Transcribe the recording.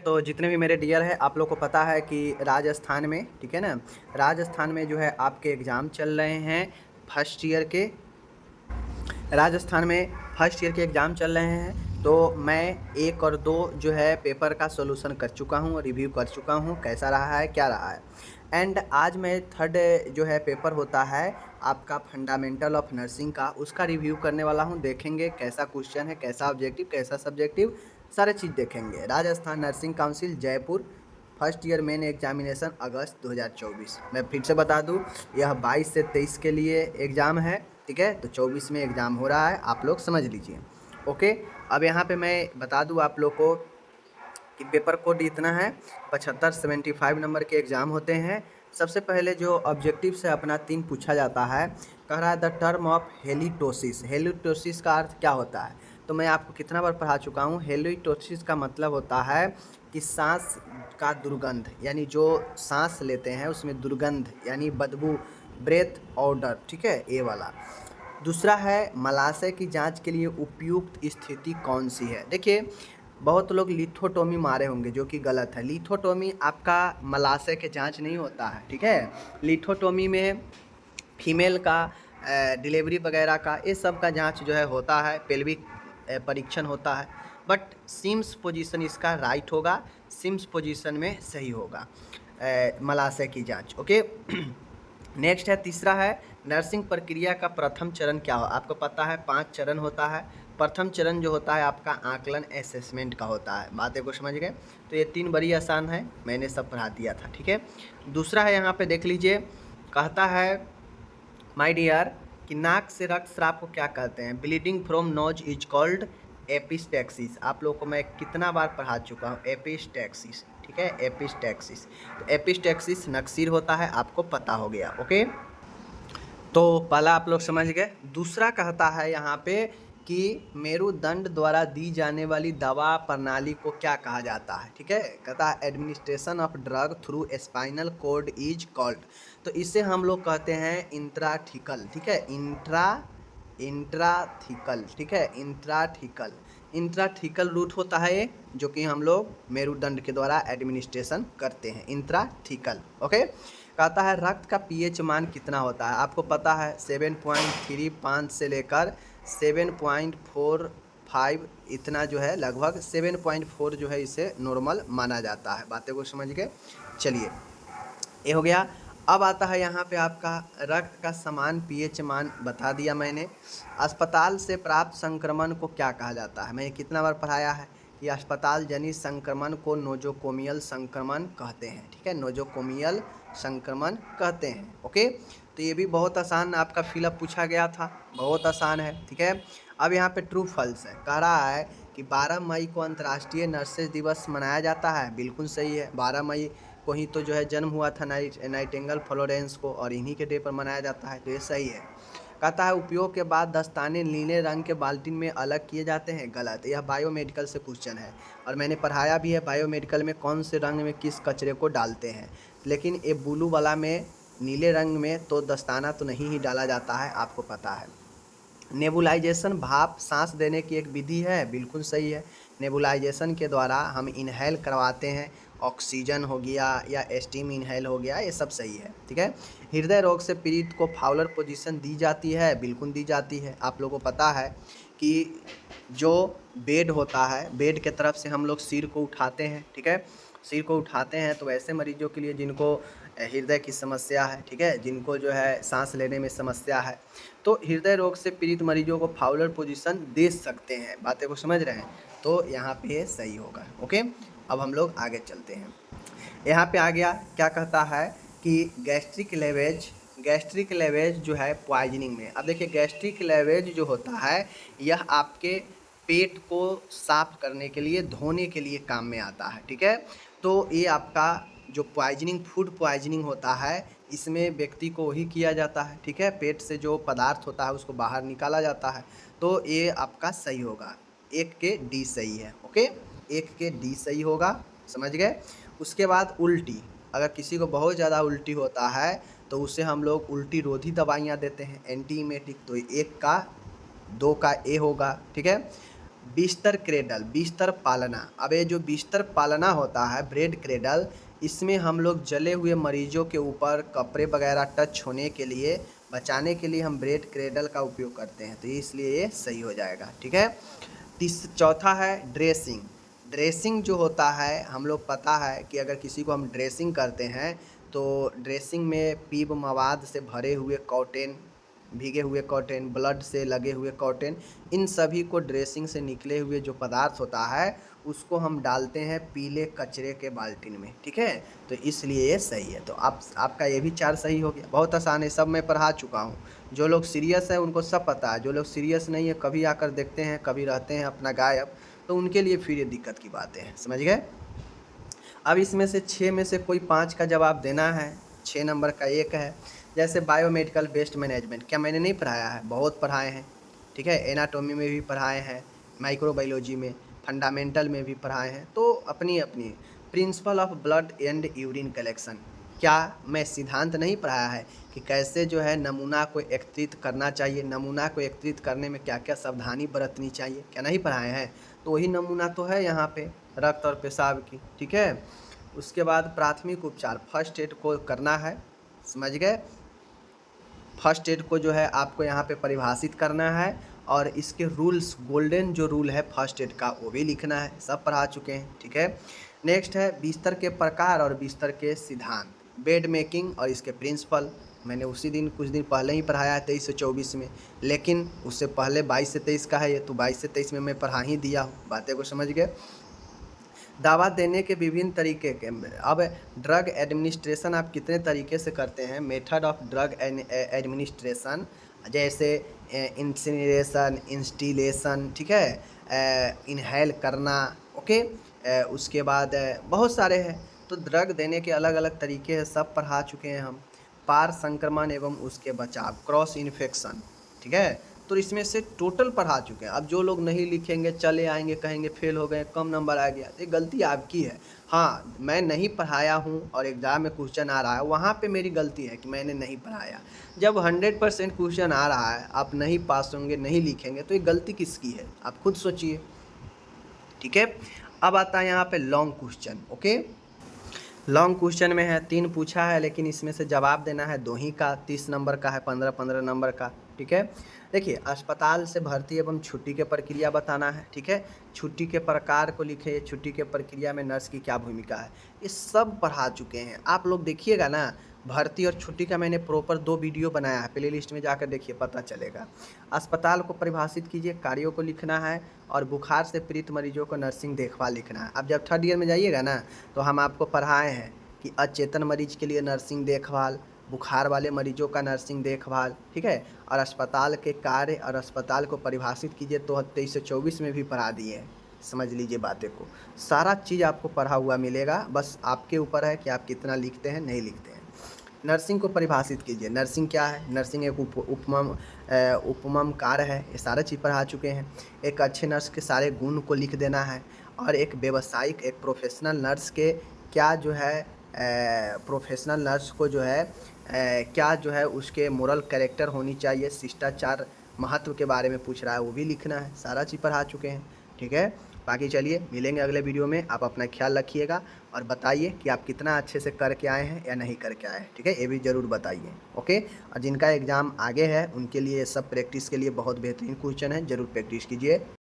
तो जितने भी मेरे डियर है आप लोग को पता है कि राजस्थान में, ठीक है ना, राजस्थान में जो है आपके एग्ज़ाम चल रहे हैं फर्स्ट ईयर के। राजस्थान में फर्स्ट ईयर के एग्ज़ाम चल रहे हैं, तो मैं 1 और 2 जो है पेपर का सॉल्यूशन कर चुका हूँ, रिव्यू कर चुका हूँ, कैसा रहा है, क्या रहा है। एंड आज मैं थर्ड जो है पेपर होता है आपका फंडामेंटल ऑफ नर्सिंग का, उसका रिव्यू करने वाला हूँ। देखेंगे कैसा क्वेश्चन है, कैसा ऑब्जेक्टिव, कैसा सब्जेक्टिव, सारे चीज़ देखेंगे। Rajasthan nursing council Jaipur first year main examination अगस्त 2024। मैं फिर से बता दूं, यह 22 से 23 के लिए एग्ज़ाम है, ठीक है। तो 24 में एग्ज़ाम हो रहा है, आप लोग समझ लीजिए। ओके, अब यहाँ पे मैं बता दूं आप लोग को कि पेपर कोड इतना है, 75-75 नंबर के एग्ज़ाम होते हैं। सबसे पहले जो ऑब्जेक्टिव से अपना 3 पूछा जाता है, कह रहा है the term of halitosis. Halitosis का अर्थ क्या होता है, तो मैं आपको कितना बार पढ़ा चुका हूँ। हेलिटोसिस का मतलब होता है कि सांस का दुर्गंध, यानी जो सांस लेते हैं उसमें दुर्गंध यानी बदबू, ब्रेथ ऑडर, ठीक है, ये वाला। दूसरा है मलाशय की जांच के लिए उपयुक्त स्थिति कौन सी है। देखिए, बहुत लोग लिथोटोमी मारे होंगे, जो कि गलत है। लिथोटोमी आपका मलाशय के जांच नहीं होता है, ठीक है। लिथोटोमी में फीमेल का डिलीवरी वगैरह का, ये सब का जांच जो है होता है, पेल्विक परीक्षण होता है। बट सिम्स पोजीशन इसका राइट होगा, सिम्स पोजीशन में सही होगा मलाशय की जांच। ओके नेक्स्ट है, तीसरा है नर्सिंग प्रक्रिया का प्रथम चरण क्या हो। आपको पता है 5 चरण होता है। प्रथम चरण जो होता है आपका आकलन असेसमेंट का होता है। बातें को समझ गए, तो ये 3 बड़ी आसान है, मैंने सब पढ़ा दिया था, ठीक है। दूसरा है, यहाँ पे देख लीजिए, कहता है माय डियर कि नाक से रक्तस्राव को क्या कहते हैं। Bleeding from knows is called epistaxis. आप लोग को मैं कितना बार पढ़ा चुका हूँ, एपिस्टैक्सिस, ठीक है, एपिस्टैक्सिस। तो एपिस्टैक्सिस नक्सीर होता है, आपको पता हो गया। ओके, तो पहला आप लोग समझ गए। दूसरा कहता है यहाँ पे कि मेरुदंड द्वारा दी जाने वाली दवा प्रणाली को क्या कहा जाता है, ठीक है। कहता है administration of drug through spinal cord is called. तो इसे हम लोग कहते हैं इंट्राथिकल, ठीक है, इंट्राथिकल, ठीक है, इंट्राथिकल। इंट्राथिकल रूट होता है ये, जो कि हम लोग मेरुदंड के द्वारा एडमिनिस्ट्रेशन करते हैं, इंट्राथिकल। ओके, कहता है रक्त का पीएच मान कितना होता है। आपको पता है 7.35 से लेकर 7.45 इतना जो है, लगभग 7.4 जो है इसे नॉर्मल माना जाता है। बातें को समझ गए, चलिए ये हो गया। अब आता है यहाँ पे आपका रक्त का समान पीएच मान बता दिया मैंने। अस्पताल से प्राप्त संक्रमण को क्या कहा जाता है। मैंने कितना बार पढ़ाया है कि अस्पताल जनित संक्रमण को नोजोकोमियल संक्रमण कहते हैं, ठीक है, नोजोकोमियल संक्रमण कहते हैं। ओके, तो ये भी बहुत आसान आपका फिलअप पूछा गया था, बहुत आसान है, ठीक है। अब यहाँ पे ट्रू फॉल्स है, कह रहा है कि 12 मई को अंतर्राष्ट्रीय नर्सेज दिवस मनाया जाता है। बिल्कुल सही है, 12 मई को ही तो जो है जन्म हुआ था नाइटिंगेल फ्लोरेंस को, और इन्हीं के डे पर मनाया जाता है, तो ये सही है। कहता है उपयोग के बाद दस्ताने नीले रंग के बाल्टी में अलग किए जाते हैं, गलत। यह बायोमेडिकल से क्वेश्चन है, और मैंने पढ़ाया भी है बायोमेडिकल में कौन से रंग में किस कचरे को डालते हैं। लेकिन ये ब्लू वाला में, नीले रंग में तो दस्ताना तो नहीं ही डाला जाता है, आपको पता है। नेबुलाइजेशन भाप सांस देने की एक विधि है, बिल्कुल सही है। नेबुलाइजेशन के द्वारा हम इनहेल करवाते हैं, ऑक्सीजन हो गया या स्टीम इनहेल हो गया, ये सब सही है, ठीक है। हृदय रोग से पीड़ित को फाउलर पोजीशन दी जाती है, बिल्कुल दी जाती है। आप लोगों को पता है कि जो बेड होता है, बेड के तरफ से हम लोग सिर को उठाते हैं, ठीक है, सिर को उठाते हैं। तो ऐसे मरीजों के लिए जिनको हृदय की समस्या है, ठीक है, जिनको जो है सांस लेने में समस्या है, तो हृदय रोग से पीड़ित मरीजों को फाउलर पोजीशन दे सकते हैं। बातें को समझ रहे हैं, तो यहाँ पे सही होगा। ओके, अब हम लोग आगे चलते हैं। यहाँ पे आ गया, क्या कहता है कि गैस्ट्रिक लेवेज जो है पॉइजनिंग में। अब देखिए, गैस्ट्रिक लेवेज जो होता है यह आपके पेट को साफ करने के लिए, धोने के लिए काम में आता है, ठीक है। तो ये आपका जो पॉइजनिंग, फूड पॉइजनिंग होता है, इसमें व्यक्ति को वही किया जाता है, ठीक है। पेट से जो पदार्थ होता है उसको बाहर निकाला जाता है, तो ये आपका सही होगा, 1 के डी सही है। ओके, 1 के डी सही होगा, समझ गए। उसके बाद उल्टी, अगर किसी को बहुत ज़्यादा उल्टी होता है तो उसे हम लोग उल्टी रोधी दवाइयाँ देते हैं, एंटीमेटिक, तो 1 का 2 का ए होगा, ठीक है। बिस्तर क्रेडल, बिस्तर पालना। अब ये जो बिस्तर पालना होता है, बेड क्रेडल, इसमें हम लोग जले हुए मरीजों के ऊपर कपड़े वगैरह टच होने के लिए बचाने के लिए हम बेड क्रेडल का उपयोग करते हैं, तो इसलिए ये सही हो जाएगा। ठीक है। चौथा है ड्रेसिंग। ड्रेसिंग जो होता है, हम लोग पता है कि अगर किसी को हम ड्रेसिंग करते हैं तो ड्रेसिंग में पीप मवाद से भरे हुए कॉटन, भीगे हुए कॉटन, ब्लड से लगे हुए कॉटन, इन सभी को ड्रेसिंग से निकले हुए जो पदार्थ होता है उसको हम डालते हैं पीले कचरे के बाल्टीन में। ठीक है, तो इसलिए ये सही है। तो आपका ये भी 4 सही हो गया। बहुत आसान है, सब मैं पढ़ा चुका हूँ। जो लोग सीरियस है उनको सब पता है, जो लोग सीरियस नहीं है कभी आकर देखते हैं, कभी रहते हैं अपना गायब, तो उनके लिए फिर ये दिक्कत की बातें हैं। समझ गए। अब इसमें से 6 में से कोई 5 का जवाब देना है। 6 नंबर का एक है, जैसे बायोमेडिकल वेस्ट मैनेजमेंट। क्या मैंने नहीं पढ़ाया है? बहुत पढ़ाए हैं। ठीक है, एनाटॉमी में भी पढ़ाए हैं, माइक्रोबायोलॉजी में, फंडामेंटल में भी पढ़ाए हैं। तो अपनी अपनी principle of blood and urine collection, क्या मैं सिद्धांत नहीं पढ़ाया है कि कैसे जो है नमूना को एकत्रित करना चाहिए, नमूना को एकत्रित करने में क्या क्या सावधानी बरतनी चाहिए, क्या नहीं पढ़ाए हैं? तो वही नमूना तो है यहाँ पे, रक्त और पेशाब की। ठीक है। उसके बाद प्राथमिक उपचार, फर्स्ट एड को करना है। समझ गए। फर्स्ट एड को जो है आपको यहाँ पे परिभाषित करना है, और इसके रूल्स, गोल्डन जो रूल है फर्स्ट एड का, वो भी लिखना है। सब पढ़ा चुके हैं। ठीक है। नेक्स्ट है बिस्तर के प्रकार और बिस्तर के सिद्धांत, बेड मेकिंग और इसके प्रिंसिपल। मैंने उसी दिन कुछ दिन पहले ही पढ़ाया है 23 से 24 में, लेकिन उससे पहले 22 से 23 का है ये, तो 22 से 23 में मैं पढ़ा ही दिया हूँ। बातें को समझ गए। दवा देने के विभिन्न तरीके के, अब ड्रग एडमिनिस्ट्रेशन आप कितने तरीके से करते हैं, मेथड ऑफ ड्रग एडमिनिस्ट्रेशन, जैसे इंसिनरेशन, इंस्टिलेशन, ठीक है, इनहेल करना, ओके। उसके बाद बहुत सारे हैं। तो ड्रग देने के अलग अलग तरीके हैं, सब पढ़ा चुके हैं हम। पार संक्रमण एवं उसके बचाव, क्रॉस इन्फेक्शन, ठीक है। तो इसमें से टोटल पढ़ा चुके हैं। अब जो लोग नहीं लिखेंगे, चले आएंगे, कहेंगे फेल हो गए, कम नंबर आ गया, ये गलती आपकी है। हाँ, मैं नहीं पढ़ाया हूँ और एग्ज़ाम में क्वेश्चन आ रहा है, वहाँ पे मेरी गलती है कि मैंने नहीं पढ़ाया। जब 100% क्वेश्चन आ रहा है, आप नहीं पास होंगे, नहीं लिखेंगे, तो ये गलती किसकी है, आप खुद सोचिए। ठीक है। अब आता है यहाँ पे long question. Okay, long question में है 3 पूछा है, लेकिन इसमें से जवाब देना है 2 ही का। 30 नंबर का है, 15-15 नंबर का। ठीक है। देखिए, अस्पताल से भर्ती एवं छुट्टी के प्रक्रिया बताना है। ठीक है। छुट्टी के प्रकार को लिखे, छुट्टी के प्रक्रिया में नर्स की क्या भूमिका है, ये सब पढ़ा चुके हैं। आप लोग देखिएगा ना, भर्ती और छुट्टी का मैंने प्रॉपर 2 वीडियो बनाया है, प्ले लिस्ट में जाकर देखिए, पता चलेगा। अस्पताल को परिभाषित कीजिए, कार्यों को लिखना है, और बुखार से पीड़ित मरीजों को नर्सिंग देखभाल लिखना है। अब जब 3rd ईयर में जाइएगा ना, तो हम आपको पढ़ाए हैं कि अचेतन मरीज के लिए नर्सिंग देखभाल, बुखार वाले मरीजों का नर्सिंग देखभाल, ठीक है, और अस्पताल के कार्य और अस्पताल को परिभाषित कीजिए, तो 23 से 24 में भी पढ़ा दिए हैं। समझ लीजिए बातें को, सारा चीज़ आपको पढ़ा हुआ मिलेगा। बस आपके ऊपर है कि आप कितना लिखते हैं, नहीं लिखते हैं। नर्सिंग को परिभाषित कीजिए, नर्सिंग क्या है, नर्सिंग एक उपमम कार्य है, ये सारे चीज़ पढ़ा चुके हैं। एक अच्छे नर्स के सारे गुण को लिख देना है, और एक व्यवसायिक, एक प्रोफेशनल नर्स के क्या जो है, प्रोफेशनल नर्स को जो है क्या जो है उसके मोरल कैरेक्टर होनी चाहिए, शिष्टाचार महत्व के बारे में पूछ रहा है, वो भी लिखना है। सारा चीज़ पढ़ा चुके हैं। ठीक है। बाकी चलिए, मिलेंगे अगले वीडियो में। आप अपना ख्याल रखिएगा और बताइए कि आप कितना अच्छे से करके आए हैं या नहीं करके आए हैं। ठीक है, ये भी ज़रूर बताइए। ओके। और जिनका एग्ज़ाम आगे है उनके लिए सब प्रैक्टिस के लिए बहुत बेहतरीन क्वेश्चन है, ज़रूर प्रैक्टिस कीजिए।